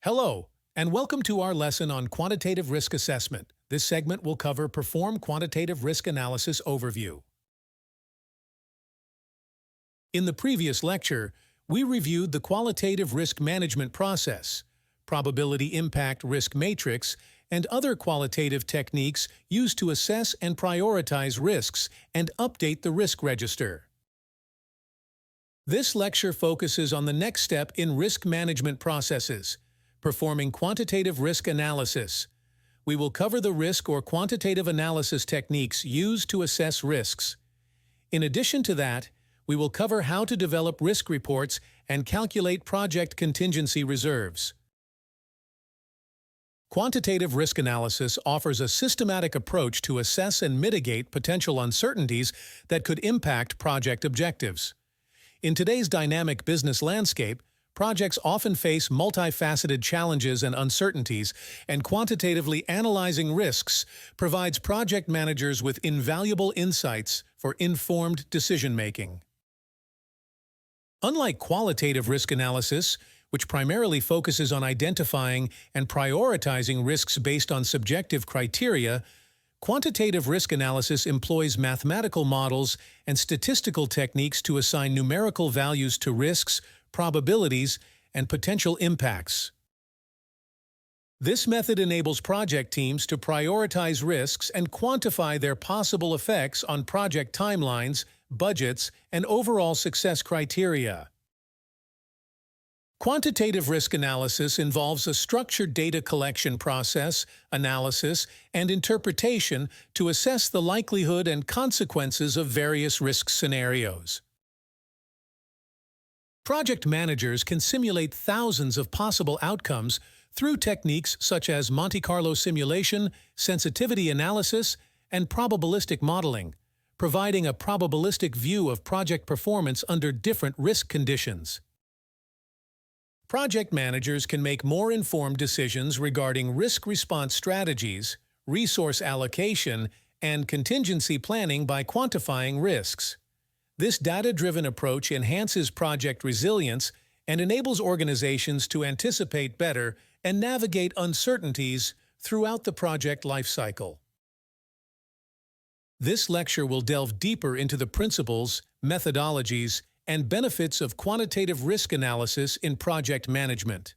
Hello, and welcome to our lesson on quantitative risk assessment. This segment will cover Perform Quantitative Risk Analysis Overview. In the previous lecture, we reviewed the qualitative risk management process, probability impact risk matrix, and other qualitative techniques used to assess and prioritize risks and update the risk register. This lecture focuses on the next step in risk management processes, performing quantitative risk analysis. We will cover the risk or quantitative analysis techniques used to assess risks. In addition to that, we will cover how to develop risk reports and calculate project contingency reserves. Quantitative risk analysis offers a systematic approach to assess and mitigate potential uncertainties that could impact project objectives. In today's dynamic business landscape, projects often face multifaceted challenges and uncertainties, and quantitatively analyzing risks provides project managers with invaluable insights for informed decision-making. Unlike qualitative risk analysis, which primarily focuses on identifying and prioritizing risks based on subjective criteria, quantitative risk analysis employs mathematical models and statistical techniques to assign numerical values to risks, probabilities, and potential impacts. This method enables project teams to prioritize risks and quantify their possible effects on project timelines, budgets, and overall success criteria. Quantitative risk analysis involves a structured data collection process, analysis, and interpretation to assess the likelihood and consequences of various risk scenarios. Project managers can simulate thousands of possible outcomes through techniques such as Monte Carlo simulation, sensitivity analysis, and probabilistic modeling, providing a probabilistic view of project performance under different risk conditions. Project managers can make more informed decisions regarding risk response strategies, resource allocation, and contingency planning by quantifying risks. This data-driven approach enhances project resilience and enables organizations to anticipate better and navigate uncertainties throughout the project lifecycle. This lecture will delve deeper into the principles, methodologies, and benefits of quantitative risk analysis in project management.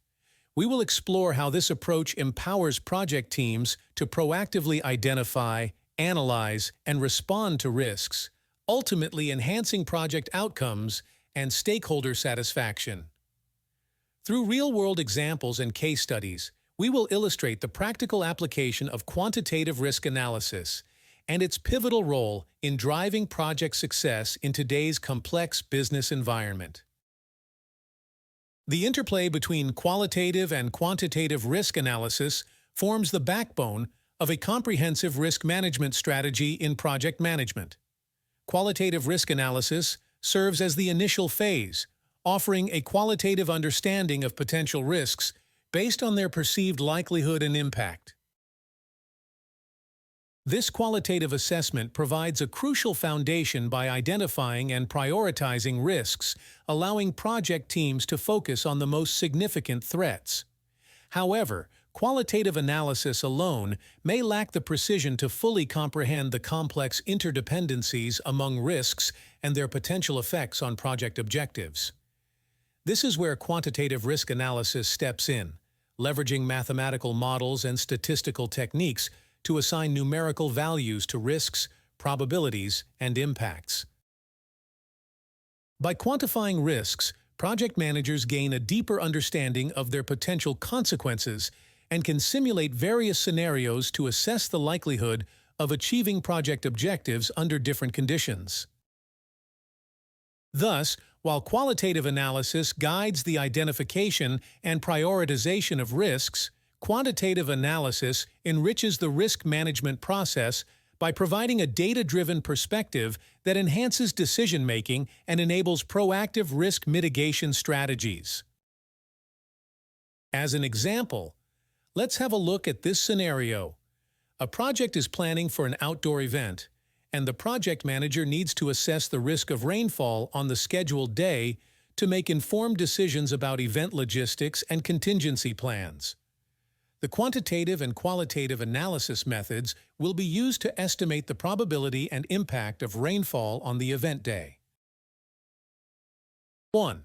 We will explore how this approach empowers project teams to proactively identify, analyze, and respond to risks, ultimately enhancing project outcomes and stakeholder satisfaction. Through real-world examples and case studies, we will illustrate the practical application of quantitative risk analysis and its pivotal role in driving project success in today's complex business environment. The interplay between qualitative and quantitative risk analysis forms the backbone of a comprehensive risk management strategy in project management. Qualitative risk analysis serves as the initial phase, offering a qualitative understanding of potential risks based on their perceived likelihood and impact. This qualitative assessment provides a crucial foundation by identifying and prioritizing risks, allowing project teams to focus on the most significant threats. However, qualitative analysis alone may lack the precision to fully comprehend the complex interdependencies among risks and their potential effects on project objectives. This is where quantitative risk analysis steps in, leveraging mathematical models and statistical techniques to assign numerical values to risks, probabilities, and impacts. By quantifying risks, project managers gain a deeper understanding of their potential consequences and can simulate various scenarios to assess the likelihood of achieving project objectives under different conditions. Thus, while qualitative analysis guides the identification and prioritization of risks, quantitative analysis enriches the risk management process by providing a data-driven perspective that enhances decision-making and enables proactive risk mitigation strategies. As an example, let's have a look at this scenario. A project is planning for an outdoor event, and the project manager needs to assess the risk of rainfall on the scheduled day to make informed decisions about event logistics and contingency plans. The quantitative and qualitative analysis methods will be used to estimate the probability and impact of rainfall on the event day. 1.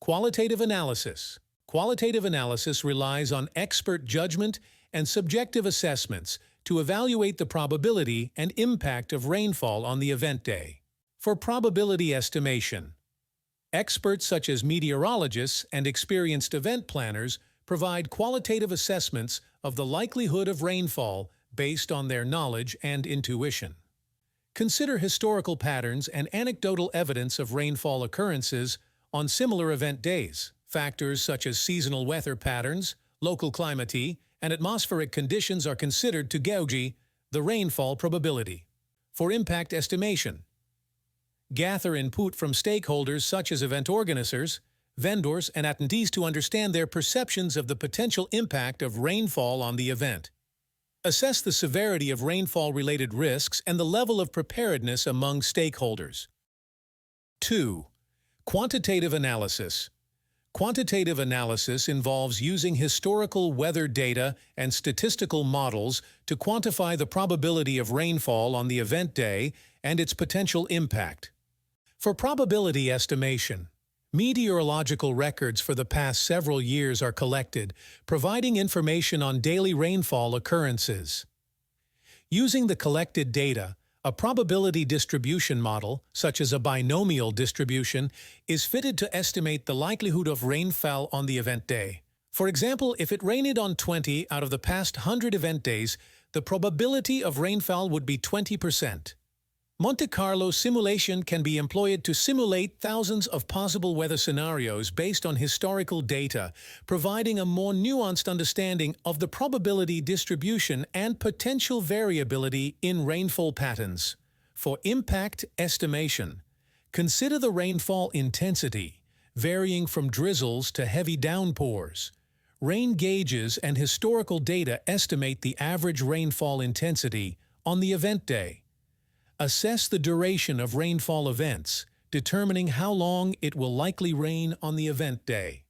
Qualitative analysis. Qualitative analysis relies on expert judgment and subjective assessments to evaluate the probability and impact of rainfall on the event day. For probability estimation, experts such as meteorologists and experienced event planners provide qualitative assessments of the likelihood of rainfall based on their knowledge and intuition. Consider historical patterns and anecdotal evidence of rainfall occurrences on similar event days. Factors such as seasonal weather patterns, local climate, and atmospheric conditions are considered to gauge the rainfall probability. For impact estimation, gather input from stakeholders such as event organizers, vendors, and attendees to understand their perceptions of the potential impact of rainfall on the event. Assess the severity of rainfall-related risks and the level of preparedness among stakeholders. 2. Quantitative analysis. Quantitative analysis involves using historical weather data and statistical models to quantify the probability of rainfall on the event day and its potential impact. For probability estimation, meteorological records for the past several years are collected, providing information on daily rainfall occurrences. Using the collected data, a probability distribution model, such as a binomial distribution, is fitted to estimate the likelihood of rainfall on the event day. For example, if it rained on 20 out of the past 100 event days, the probability of rainfall would be 20%. Monte Carlo simulation can be employed to simulate thousands of possible weather scenarios based on historical data, providing a more nuanced understanding of the probability distribution and potential variability in rainfall patterns. For impact estimation, consider the rainfall intensity, varying from drizzles to heavy downpours. Rain gauges and historical data estimate the average rainfall intensity on the event day. Assess the duration of rainfall events, determining how long it will likely rain on the event day.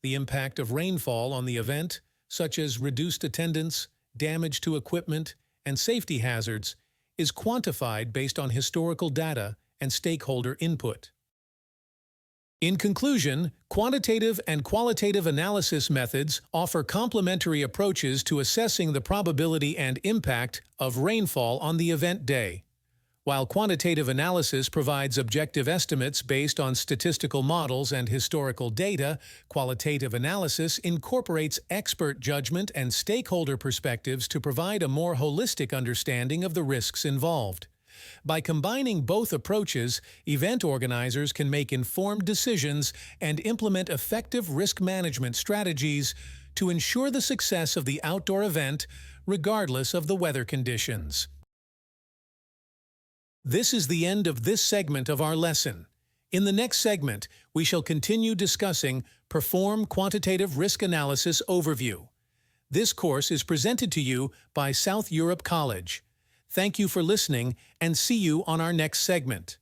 The impact of rainfall on the event, such as reduced attendance, damage to equipment, and safety hazards, is quantified based on historical data and stakeholder input. In conclusion, quantitative and qualitative analysis methods offer complementary approaches to assessing the probability and impact of rainfall on the event day. While quantitative analysis provides objective estimates based on statistical models and historical data, qualitative analysis incorporates expert judgment and stakeholder perspectives to provide a more holistic understanding of the risks involved. By combining both approaches, event organizers can make informed decisions and implement effective risk management strategies to ensure the success of the outdoor event, regardless of the weather conditions. This is the end of this segment of our lesson. In the next segment, we shall continue discussing Perform Quantitative Risk Analysis Overview. This course is presented to you by South Europe College. Thank you for listening and see you on our next segment.